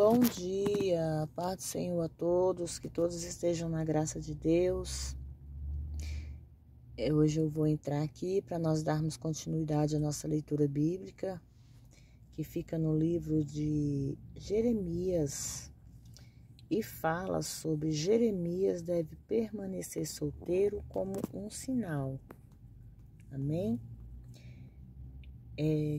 Bom dia, paz do Senhor a todos, que todos estejam na graça de Deus. Hoje eu vou entrar aqui para nós darmos continuidade à nossa leitura bíblica, que fica no livro de Jeremias, e fala sobre Jeremias deve permanecer solteiro como um sinal. Amém?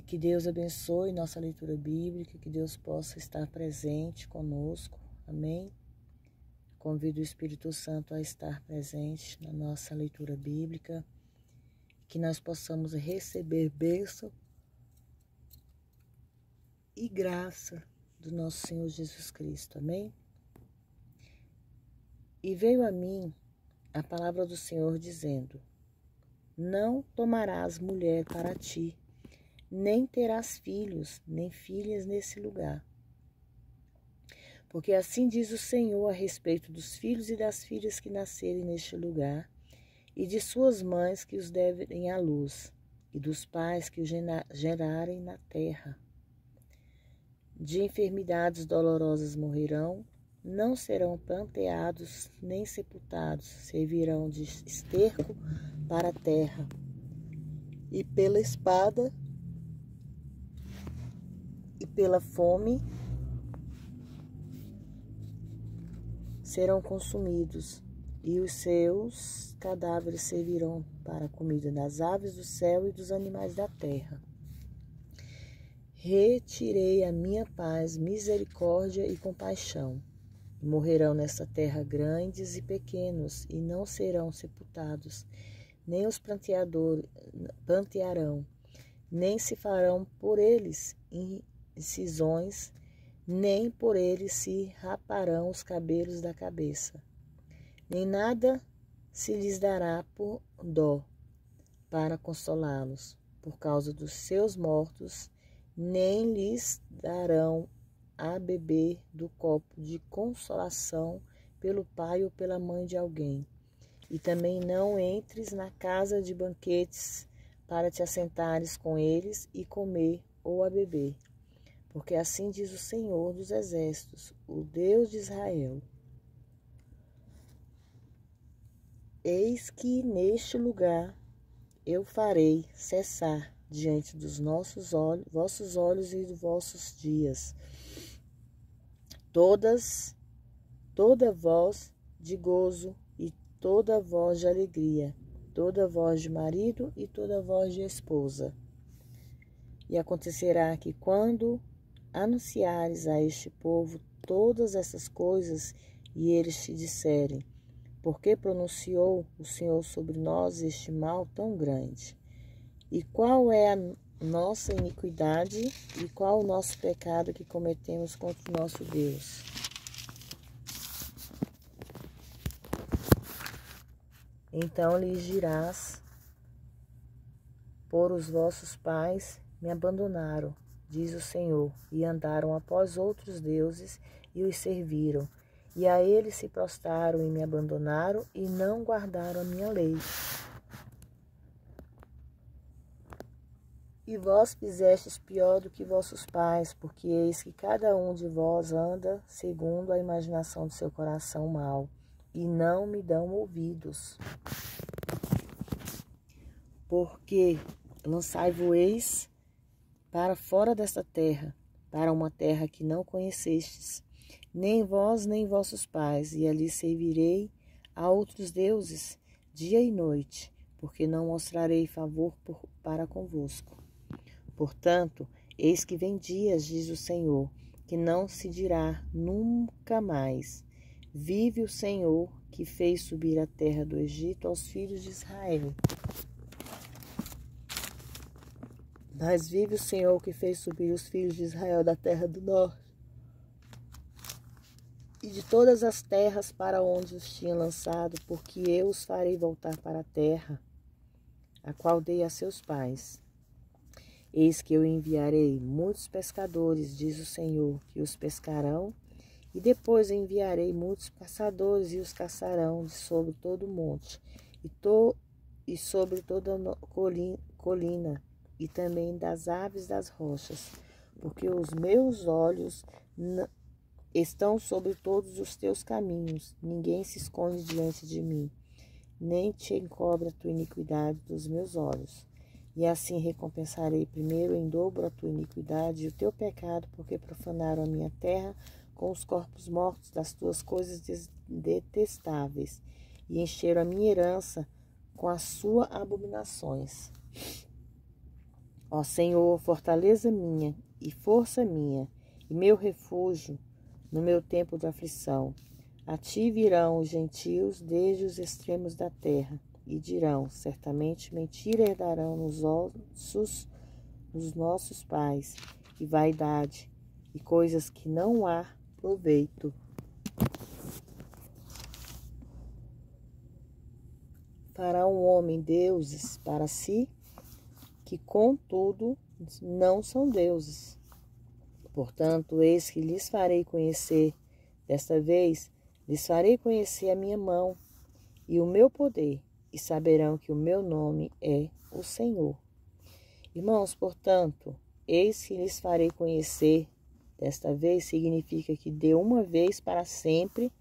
Que Deus abençoe nossa leitura bíblica, que Deus possa estar presente conosco, amém? Convido o Espírito Santo a estar presente na nossa leitura bíblica, que nós possamos receber bênção e graça do nosso Senhor Jesus Cristo, amém? E veio a mim a palavra do Senhor dizendo: não tomarás mulher para ti, nem terás filhos, nem filhas nesse lugar. Porque assim diz o Senhor a respeito dos filhos e das filhas que nascerem neste lugar, e de suas mães que os derem à luz, e dos pais que os gerarem na terra. De enfermidades dolorosas morrerão, não serão planteados nem sepultados, servirão de esterco para a terra, e pela espada e pela fome serão consumidos, e os seus cadáveres servirão para a comida das aves do céu e dos animais da terra. Retirei a minha paz, misericórdia e compaixão. E morrerão nessa terra grandes e pequenos, e não serão sepultados, nem os plantearão, nem se farão por eles incisões, nem por eles se raparão os cabelos da cabeça, nem nada se lhes dará por dó para consolá-los por causa dos seus mortos, nem lhes darão a beber do copo de consolação pelo pai ou pela mãe de alguém. E também não entres na casa de banquetes para te assentares com eles e comer ou a beber. Porque assim diz o Senhor dos Exércitos, o Deus de Israel: eis que neste lugar eu farei cessar diante dos vossos olhos e dos vossos dias toda voz de gozo e toda voz de alegria, toda voz de marido e toda voz de esposa. E acontecerá que quando anunciares a este povo todas essas coisas, e eles te disserem: por que pronunciou o Senhor sobre nós este mal tão grande? E qual é a nossa iniquidade e qual o nosso pecado que cometemos contra o nosso Deus? Então lhes dirás: por os vossos pais me abandonaram, diz o Senhor, e andaram após outros deuses e os serviram, e a eles se prostraram e me abandonaram e não guardaram a minha lei. E vós fizestes pior do que vossos pais, porque eis que cada um de vós anda segundo a imaginação do seu coração mau, e não me dão ouvidos. Porque lançai-vos para fora desta terra, para uma terra que não conhecestes, nem vós nem vossos pais, e ali servirei a outros deuses dia e noite, porque não mostrarei favor para convosco. Portanto, eis que vem dias, diz o Senhor, que não se dirá nunca mais: vive o Senhor, que fez subir a terra do Egito aos filhos de Israel. Mas vive o Senhor, que fez subir os filhos de Israel da terra do norte e de todas as terras para onde os tinha lançado, porque eu os farei voltar para a terra, a qual dei a seus pais. Eis que eu enviarei muitos pescadores, diz o Senhor, que os pescarão, e depois enviarei muitos caçadores, e os caçarão de sobre todo o monte, e sobre toda colina, e também das aves das rochas, porque os meus olhos estão sobre todos os teus caminhos. Ninguém se esconde diante de mim, nem te encobre a tua iniquidade dos meus olhos. E assim recompensarei primeiro em dobro a tua iniquidade e o teu pecado, porque profanaram a minha terra com os corpos mortos das tuas coisas detestáveis, e encheram a minha herança com as suas abominações. Ó Senhor, fortaleza minha e força minha, e meu refúgio no meu tempo de aflição. A ti virão os gentios desde os extremos da terra, e dirão, certamente mentira herdarão nos ossos dos nossos pais, e vaidade, e coisas que não há proveito. Fará um homem deuses para si, que contudo não são deuses. Portanto, eis que lhes farei conhecer, desta vez, lhes farei conhecer a minha mão e o meu poder, e saberão que o meu nome é o Senhor. Irmãos, portanto, eis que lhes farei conhecer, desta vez significa que de uma vez para sempre,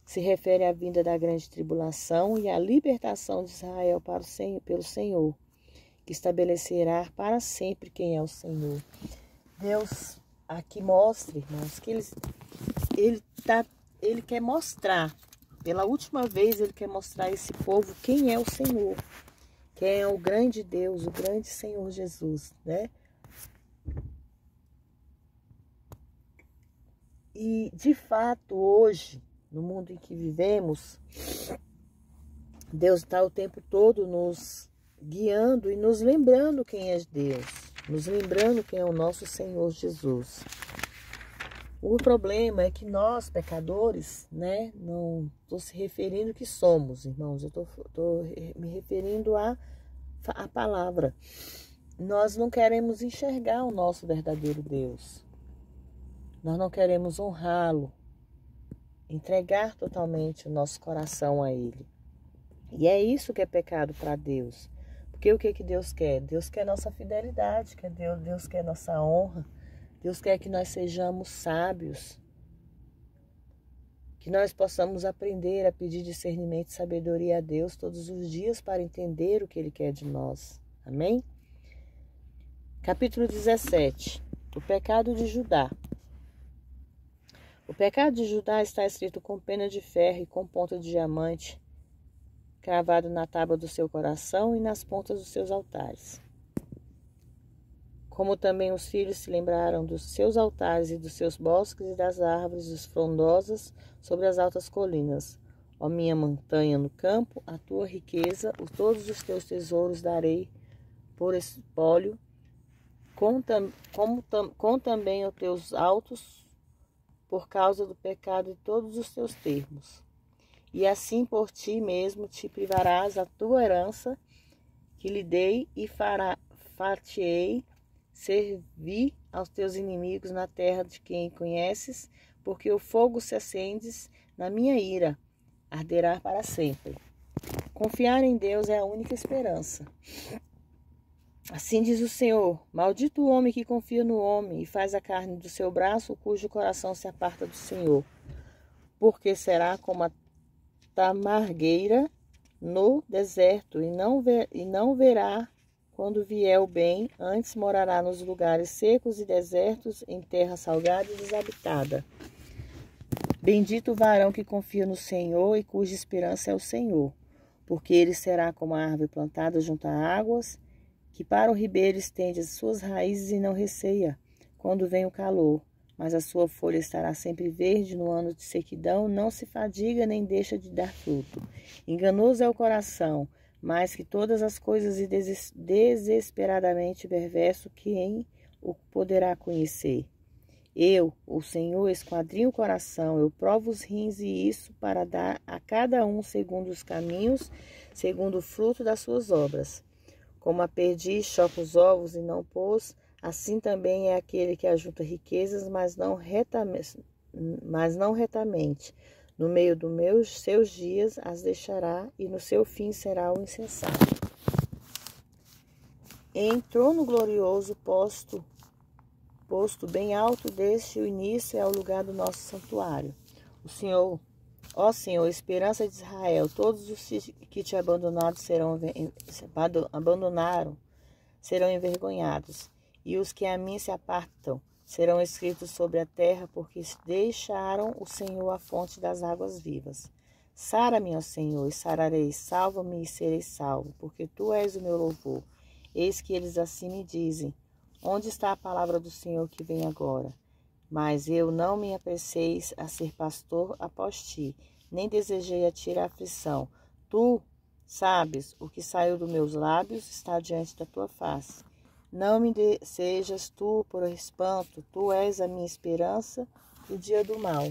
se refere à vinda da grande tribulação e à libertação de Israel pelo Senhor, que estabelecerá para sempre quem é o Senhor. Deus aqui mostra, irmãos, que ele quer mostrar, pela última vez ele quer mostrar a esse povo quem é o Senhor, quem é o grande Deus, o grande Senhor Jesus, né? E, de fato, hoje, no mundo em que vivemos, Deus está o tempo todo nos guiando e nos lembrando quem é Deus, nos lembrando quem é o nosso Senhor Jesus. O problema é que nós, pecadores, né, não estou se referindo que somos, irmãos, eu estou me referindo à palavra. Nós não queremos enxergar o nosso verdadeiro Deus. Nós não queremos honrá-lo, entregar totalmente o nosso coração a Ele. E é isso que é pecado para Deus. Porque o que Deus quer? Deus quer nossa fidelidade, Deus quer nossa honra. Deus quer que nós sejamos sábios, que nós possamos aprender a pedir discernimento e sabedoria a Deus todos os dias para entender o que Ele quer de nós. Amém? Capítulo 17. O pecado de Judá. O pecado de Judá está escrito com pena de ferro e com ponta de diamante, cravado na tábua do seu coração e nas pontas dos seus altares. Como também os filhos se lembraram dos seus altares e dos seus bosques e das árvores frondosas sobre as altas colinas. Ó minha montanha no campo, a tua riqueza, todos os teus tesouros darei por espólio, com também os teus altos, por causa do pecado de todos os teus termos. E assim por ti mesmo te privarás a tua herança, que lhe dei e far-te-ei servir aos teus inimigos na terra de quem conheces, porque o fogo se acende na minha ira, arderá para sempre. Confiar em Deus é a única esperança. Assim diz o Senhor: maldito o homem que confia no homem e faz a carne do seu braço, cujo coração se aparta do Senhor. Porque será como a tamargueira no deserto, e não verá quando vier o bem, antes morará nos lugares secos e desertos, em terra salgada e desabitada. Bendito o varão que confia no Senhor e cuja esperança é o Senhor, porque ele será como a árvore plantada junto a águas, que para o ribeiro estende as suas raízes e não receia quando vem o calor, mas a sua folha estará sempre verde no ano de sequidão, não se fadiga nem deixa de dar fruto. Enganoso é o coração, mais que todas as coisas, e desesperadamente perverso, quem o poderá conhecer? Eu, o Senhor, esquadrinho o coração, eu provo os rins, e isso para dar a cada um segundo os caminhos, segundo o fruto das suas obras. Como a perdiz choca os ovos e não pôs, assim também é aquele que ajunta riquezas, mas não retamente. No meio dos seus dias as deixará, e no seu fim será o insensato. Em trono glorioso posto posto bem alto deste o início é o lugar do nosso santuário. O Senhor, ó Senhor, esperança de Israel, todos os que te abandonaram serão envergonhados, e os que a mim se apartam serão escritos sobre a terra, porque deixaram o Senhor a fonte das águas vivas. Sara-me, ó Senhor, e sararei, salva-me e serei salvo, porque tu és o meu louvor. Eis que eles assim me dizem: onde está a palavra do Senhor que vem agora? Mas eu não me apressei a ser pastor após ti, nem desejei a ti a aflição. Tu sabes, o que saiu dos meus lábios está diante da tua face. Não me sejas tu por espanto, tu és a minha esperança no dia do mal.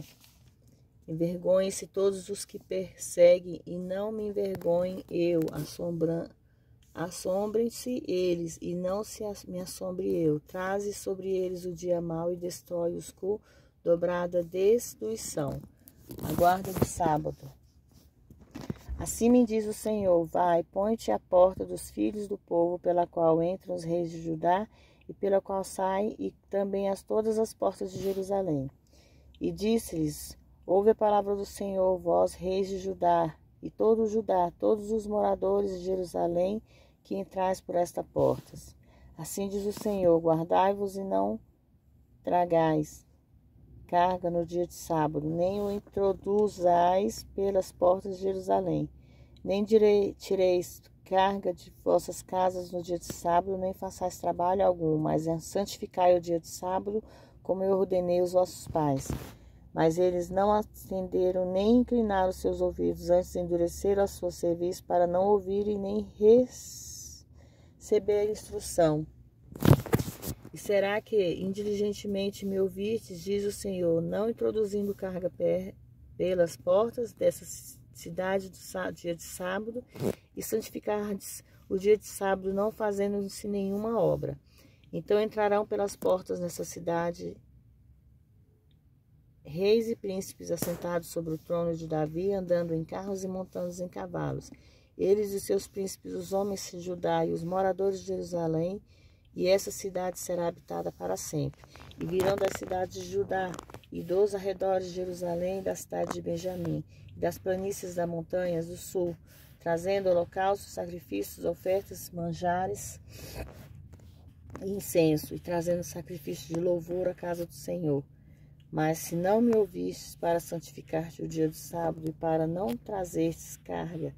Envergonhem-se todos os que perseguem, e não me envergonhe eu, assombrem-se eles, e não me assombre eu. Traze sobre eles o dia mau e destrói-os com dobrada destruição. A guarda do sábado. Assim me diz o Senhor: vai, põe-te à porta dos filhos do povo, pela qual entram os reis de Judá, e pela qual saem, e também todas as portas de Jerusalém. E disse-lhes: ouve a palavra do Senhor, vós, reis de Judá, e todo Judá, todos os moradores de Jerusalém, que entrais por esta porta. Assim diz o Senhor: guardai-vos e não tragais carga no dia de sábado, nem o introduzais pelas portas de Jerusalém, nem tireis carga de vossas casas no dia de sábado, nem façais trabalho algum, mas santificai o dia de sábado, como eu ordenei os vossos pais. Mas eles não atenderam, nem inclinaram seus ouvidos, antes endureceram a sua cerviz, para não ouvirem nem receber instrução. E será que indiligentemente me ouvistes, diz o Senhor, não introduzindo carga pelas portas dessa cidade do dia de sábado, e santificardes o dia de sábado, não fazendo-se nenhuma obra. Então entrarão pelas portas nessa cidade reis e príncipes assentados sobre o trono de Davi, andando em carros e montando em cavalos. Eles e seus príncipes, os homens de Judá e os moradores de Jerusalém, e essa cidade será habitada para sempre. E virão das cidades de Judá e dos arredores de Jerusalém, da cidade de Benjamim, e das planícies das montanhas do sul, trazendo holocaustos, sacrifícios, ofertas, manjares e incenso, e trazendo sacrifícios de louvor à casa do Senhor. Mas se não me ouvistes para santificar-te o dia do sábado, e para não trazertes carga,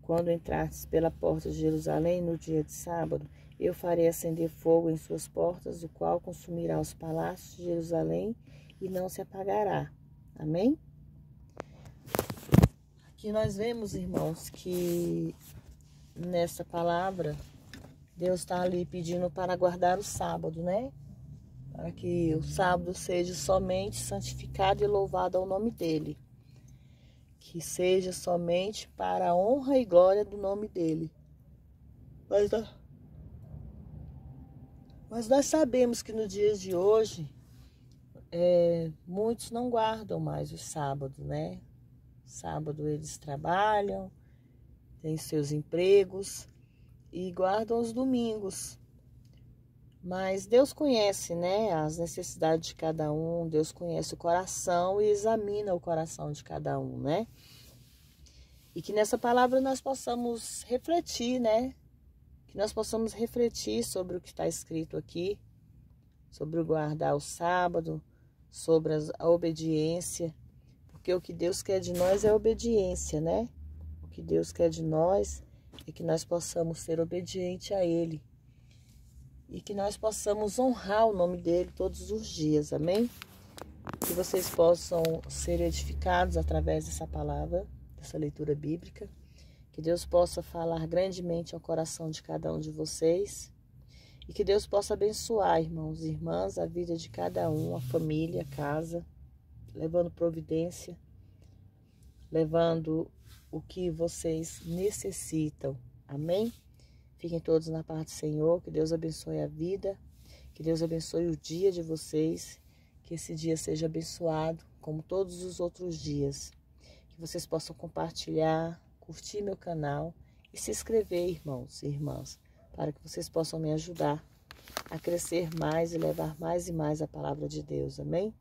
quando entrastes pela porta de Jerusalém no dia de sábado, eu farei acender fogo em suas portas, o qual consumirá os palácios de Jerusalém e não se apagará. Amém? Aqui nós vemos, irmãos, que nessa palavra, Deus está ali pedindo para guardar o sábado, né? Para que o sábado seja somente santificado e louvado ao nome dele. Que seja somente para a honra e glória do nome dele. Mas nós sabemos que no dia de hoje, muitos não guardam mais o sábado, né? Sábado eles trabalham, têm seus empregos e guardam os domingos. Mas Deus conhece, né, as necessidades de cada um, Deus conhece o coração e examina o coração de cada um, né? E que nessa palavra nós possamos refletir, né? Que nós possamos refletir sobre o que está escrito aqui, sobre o guardar o sábado, sobre a obediência, porque o que Deus quer de nós é obediência, né? O que Deus quer de nós é que nós possamos ser obedientes a Ele e que nós possamos honrar o nome dEle todos os dias, amém? Que vocês possam ser edificados através dessa palavra, dessa leitura bíblica. Que Deus possa falar grandemente ao coração de cada um de vocês. E que Deus possa abençoar, irmãos e irmãs, a vida de cada um, a família, a casa, levando providência, levando o que vocês necessitam. Amém? Fiquem todos na paz do Senhor. Que Deus abençoe a vida. Que Deus abençoe o dia de vocês. Que esse dia seja abençoado, como todos os outros dias. Que vocês possam compartilhar, curtir meu canal e se inscrever, irmãos e irmãs, para que vocês possam me ajudar a crescer mais e levar mais e mais a palavra de Deus, amém?